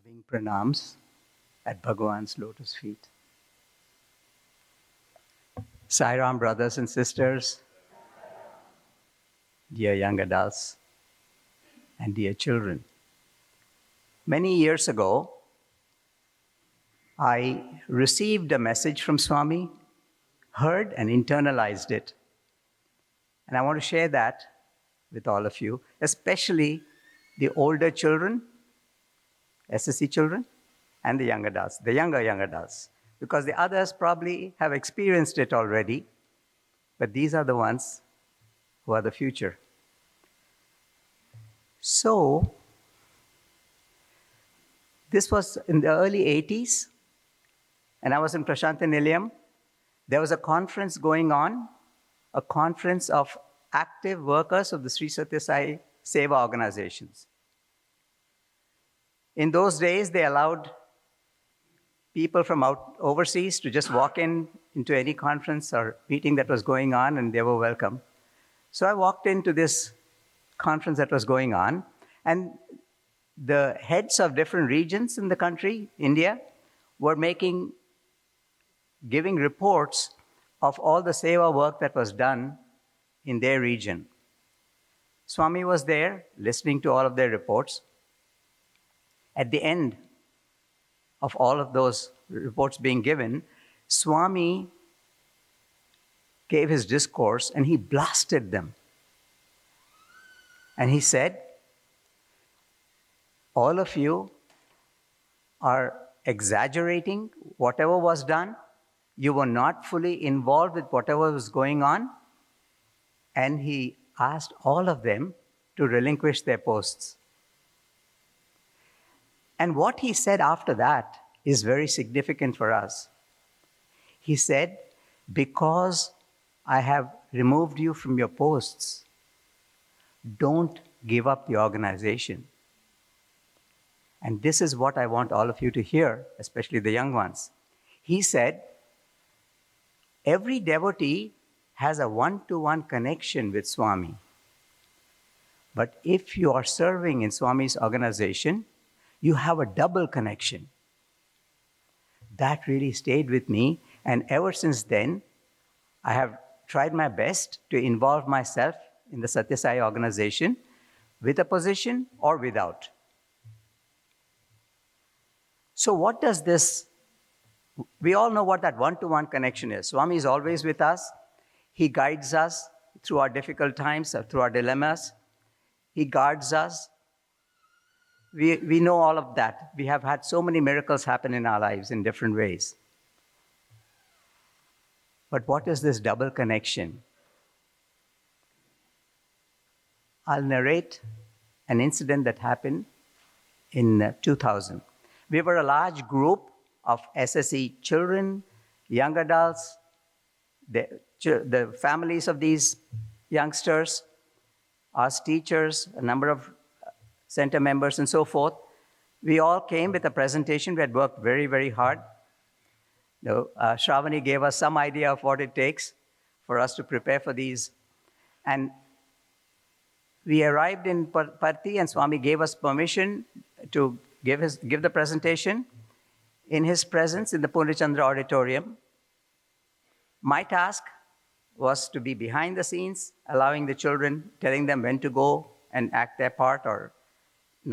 loving pranams at Bhagavan's lotus feet. Sai Ram, brothers and sisters, dear young adults, and dear children. Many years ago, I received a message from Swami, heard and internalized it. And I want to share that with all of you, especially the older children, SSC children, and the young adults, the younger young adults, because the others probably have experienced it already, but these are the ones who are the future. So, this was in the early 80s, and I was in Prashant Nilayam. There was a conference going on, a conference of active workers of the Sri Sathya Sai Seva organizations. In those days, they allowed people from overseas to just walk into any conference or meeting that was going on, and they were welcome. So I walked into this conference that was going on, and the heads of different regions in the country, India, were giving reports of all the seva work that was done in their region. Swami was there listening to all of their reports. At the end of all of those reports being given, Swami gave his discourse and he blasted them. And he said, all of you are exaggerating whatever was done. You were not fully involved with whatever was going on. And he asked all of them to relinquish their posts. And what he said after that is very significant for us. He said, because I have removed you from your posts, don't give up the organization. And this is what I want all of you to hear, especially the young ones. He said, every devotee has a one-to-one connection with Swami. But if you are serving in Swami's organization, you have a double connection. That really stayed with me, and ever since then, I have tried my best to involve myself in the Sathya Sai organization with a position or without. So what does this, we all know what that one-to-one connection is. Swami is always with us. He guides us through our difficult times, through our dilemmas. He guards us. We know all of that. We have had so many miracles happen in our lives in different ways. But what is this double connection? I'll narrate an incident that happened in 2000. We were a large group of SSE children, young adults, the families of these youngsters, us teachers, a number of center members and so forth. We all came with a presentation. We had worked very, very hard. Shravani gave us some idea of what it takes for us to prepare for these. And we arrived in Parthi, and Swami gave us permission to give the presentation in his presence in the Purnachandra Auditorium. My task was to be behind the scenes, allowing the children, telling them when to go and act their part or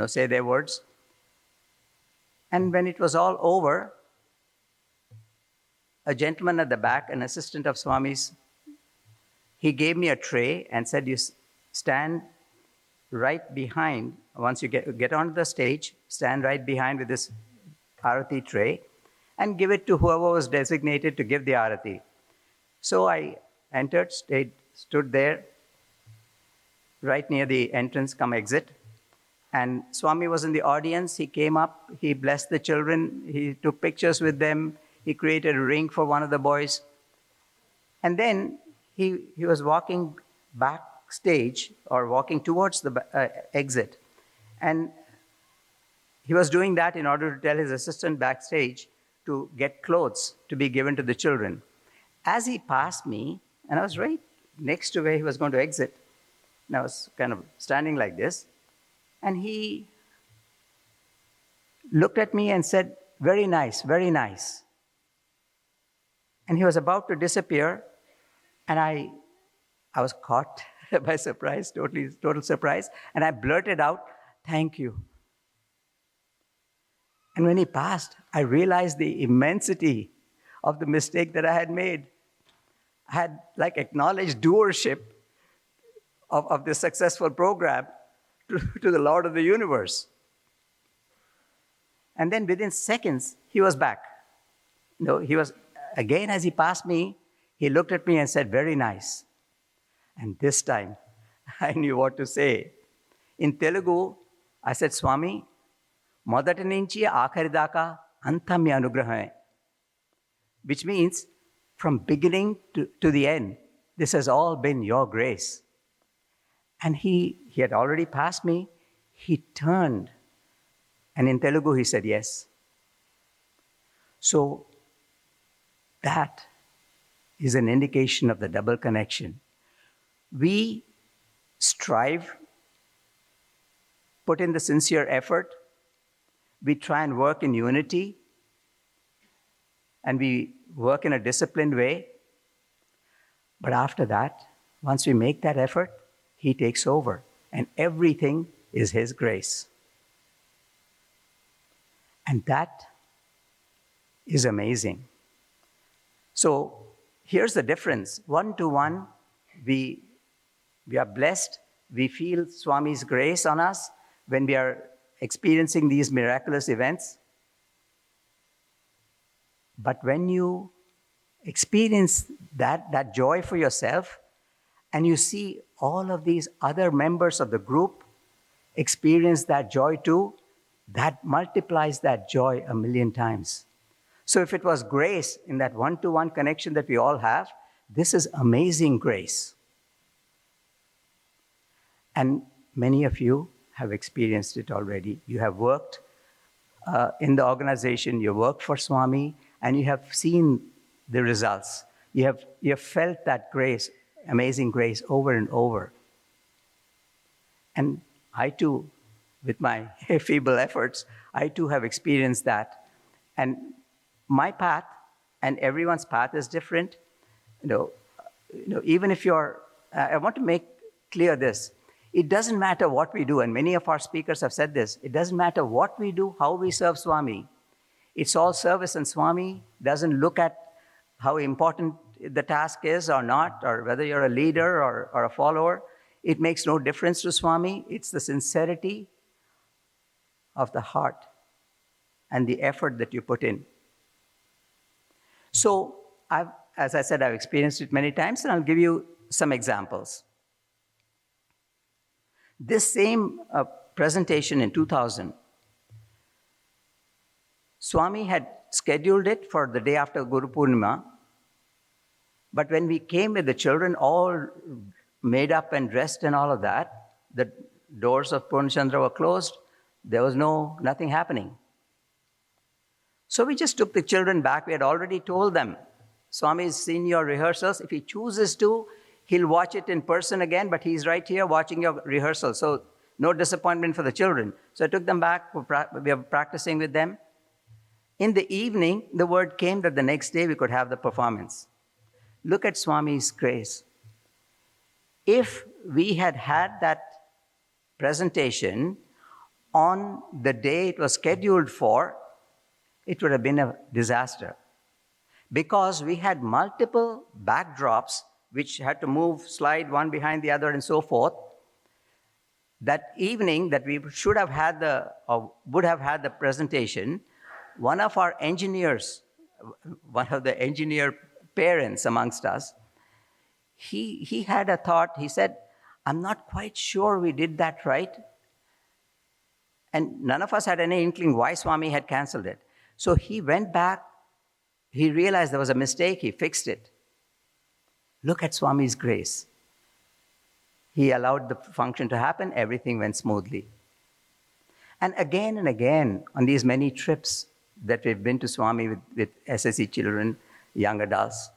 say their words. And when it was all over, a gentleman at the back, an assistant of Swami's, he gave me a tray and said, you stand right behind, once you get onto the stage, stand right behind with this arati tray and give it to whoever was designated to give the arati. So I entered, stood there, right near the entrance come exit. And Swami was in the audience. He came up, he blessed the children, he took pictures with them, he created a ring for one of the boys. And then he was walking backstage or walking towards the exit. And he was doing that in order to tell his assistant backstage to get clothes to be given to the children. As he passed me, and I was right next to where he was going to exit, and I was kind of standing like this, and he looked at me and said, "Very nice, very nice." And he was about to disappear, and I was caught by surprise, total surprise, and I blurted out, "Thank you." And when he passed, I realized the immensity of the mistake that I had made. I had acknowledged doership of this successful program to the Lord of the universe. And then within seconds, he was back. He was, again, as he passed me, he looked at me and said, "Very nice." And this time, I knew what to say. In Telugu, I said, "Swami, మొదటి నుంచి ఆఖరి దాకా అంతా మీ అనుగ్రహమే," which means from beginning to the end, this has all been your grace. And he had already passed me. He turned, and in Telugu he said, "Yes." So that is an indication of the double connection. We strive, put in the sincere effort, we try and work in unity, and we work in a disciplined way. But after that, once we make that effort, he takes over, and everything is his grace. And that is amazing. So here's the difference. One to one, we are blessed. We feel Swami's grace on us when we are experiencing these miraculous events. But when you experience that joy for yourself, and you see all of these other members of the group experience that joy too, that multiplies that joy 1,000,000 times. So if it was grace in that one-to-one connection that we all have, this is amazing grace. And many of you have experienced it already. You have worked in the organization, you worked for Swami, and you have seen the results. You have felt that grace, amazing grace, over and over. And I too, with my feeble efforts, I too have experienced that. And my path and everyone's path is different. Even if I want to make clear this. It doesn't matter what we do, and many of our speakers have said this. It doesn't matter what we do, how we serve Swami. It's all service, and Swami doesn't look at how important the task is or not, or whether you're a leader or a follower. It makes no difference to Swami. It's the sincerity of the heart and the effort that you put in. So, as I said, I've experienced it many times, and I'll give you some examples. This same presentation in 2000, Swami had scheduled it for the day after Guru Purnima, but when we came with the children all made up and dressed and all of that, the doors of Purnachandra were closed, there was nothing happening. So we just took the children back. We had already told them, Swami's seen your rehearsals. If he chooses to, he'll watch it in person again, but he's right here watching your rehearsal. So no disappointment for the children. So I took them back. We were practicing with them. In the evening, the word came that the next day we could have the performance. Look at Swami's grace. If we had had that presentation on the day it was scheduled for, it would have been a disaster. Because we had multiple backdrops which had to move, slide one behind the other, and so forth. That evening that we would have had the presentation, one of our engineers, one of the engineer parents amongst us, he had a thought. He said, "I'm not quite sure we did that right." And none of us had any inkling why Swami had canceled it. So he went back. He realized there was a mistake. He fixed it. Look at Swami's grace. He allowed the function to happen. Everything went smoothly. And again, on these many trips that we've been to Swami with SSC children, young adults,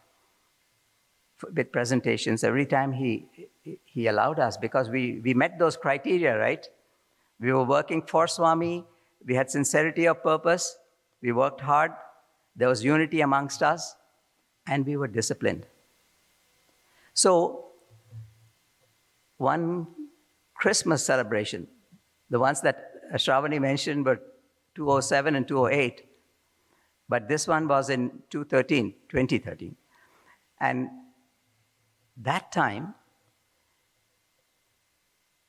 with presentations, every time he allowed us, because we met those criteria, right? We were working for Swami. we had sincerity of purpose, we worked hard, there was unity amongst us, and we were disciplined. So, one Christmas celebration, the ones that Shravani mentioned were 2007 and 2008, but this one was in 2013. And that time,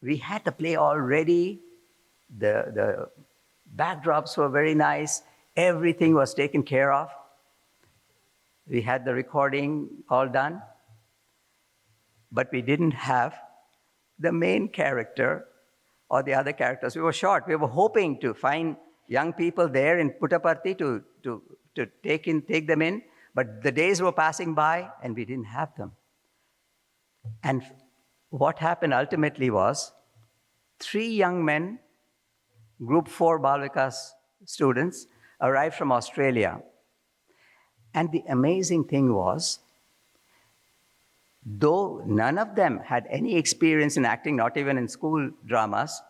we had the play all ready, the backdrops were very nice, everything was taken care of. We had the recording all done, but we didn't have the main character or the other characters. We were short. We were hoping to find young people there in Puttaparthi to take them in, but the days were passing by and we didn't have them. And what happened ultimately was 3 young men, Group 4 Balvikas students, arrived from Australia. And the amazing thing was, though none of them had any experience in acting, not even in school dramas,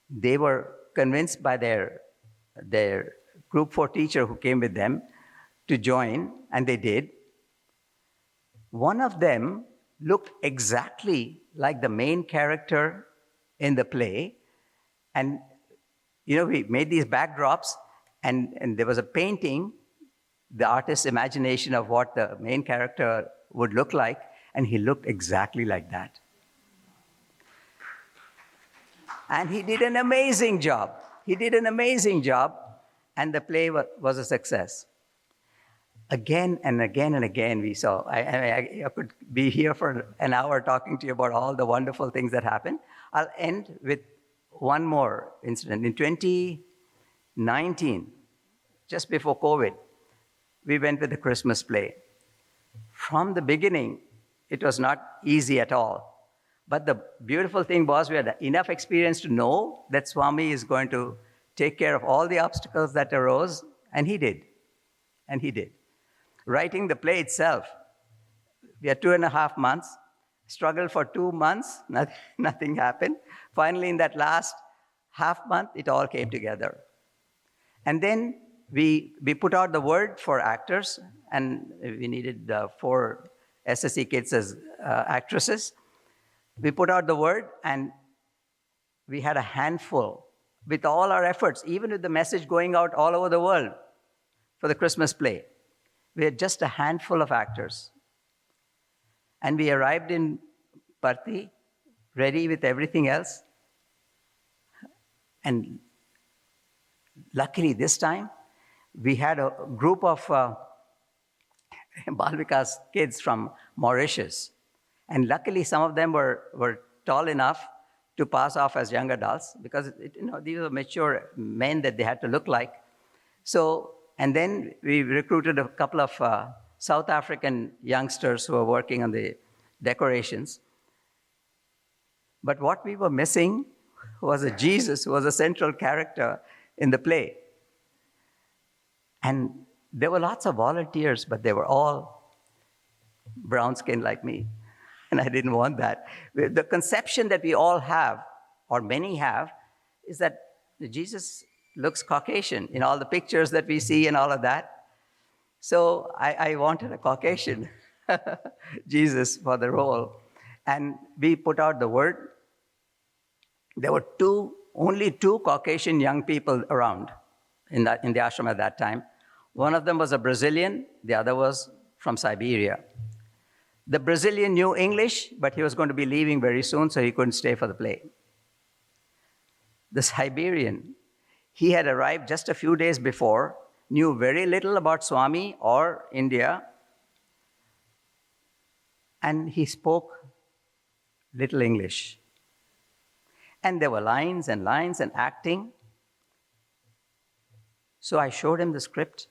they were convinced by their Group 4 teacher who came with them to join, and they did. One of them looked exactly like the main character in the play. And, we made these backdrops, and there was a painting, the artist's imagination of what the main character would look like, and he looked exactly like that. And he did an amazing job. And the play was a success. Again and again and again we saw, I could be here for an hour talking to you about all the wonderful things that happened. I'll end with one more incident. In 2019, just before COVID, we went with the Christmas play. From the beginning, it was not easy at all. But the beautiful thing was we had enough experience to know that Swami is going to take care of all the obstacles that arose, and he did. Writing the play itself, we had 2.5 months, struggled for 2 months, nothing happened. Finally, in that last half month, it all came together. And then we put out the word for actors, and we needed 4 SSC kids as actresses. We put out the word, and we had a handful. With all our efforts, even with the message going out all over the world for the Christmas play, we had just a handful of actors. And we arrived in Parthi, ready with everything else. And luckily this time, we had a group of Balvikas kids from Mauritius. And luckily some of them were tall enough to pass off as young adults, because these were mature men that they had to look like. So, and then we recruited a couple of South African youngsters who were working on the decorations. But what we were missing was a Jesus who was a central character in the play. And there were lots of volunteers, but they were all brown-skinned like me. And I didn't want that. The conception that we all have, or many have, is that Jesus looks Caucasian in all the pictures that we see and all of that. So I wanted a Caucasian Jesus for the role. And we put out the word. There were only two Caucasian young people around in the ashram at that time. One of them was a Brazilian, the other was from Siberia. The Brazilian knew English, but he was going to be leaving very soon, so he couldn't stay for the play. The Siberian, he had arrived just a few days before, knew very little about Swami or India, and he spoke little English. And there were lines and acting. So I showed him the script.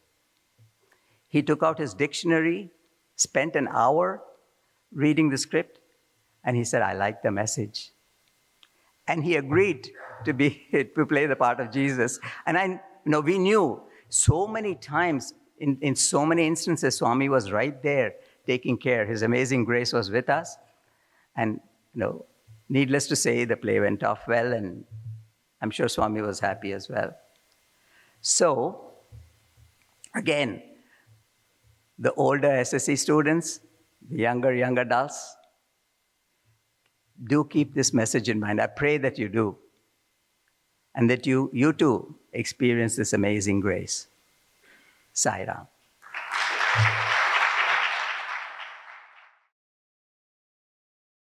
He took out his dictionary, spent an hour reading the script, and he said, I like the message. And he agreed to play the part of Jesus. And we knew so many times, in so many instances, Swami was right there taking care. His amazing grace was with us. And needless to say, the play went off well, and I'm sure Swami was happy as well. So, again, the older SSC students, the younger young adults, do keep this message in mind. I pray that you do. And that you too experience this amazing grace. Sai Ram.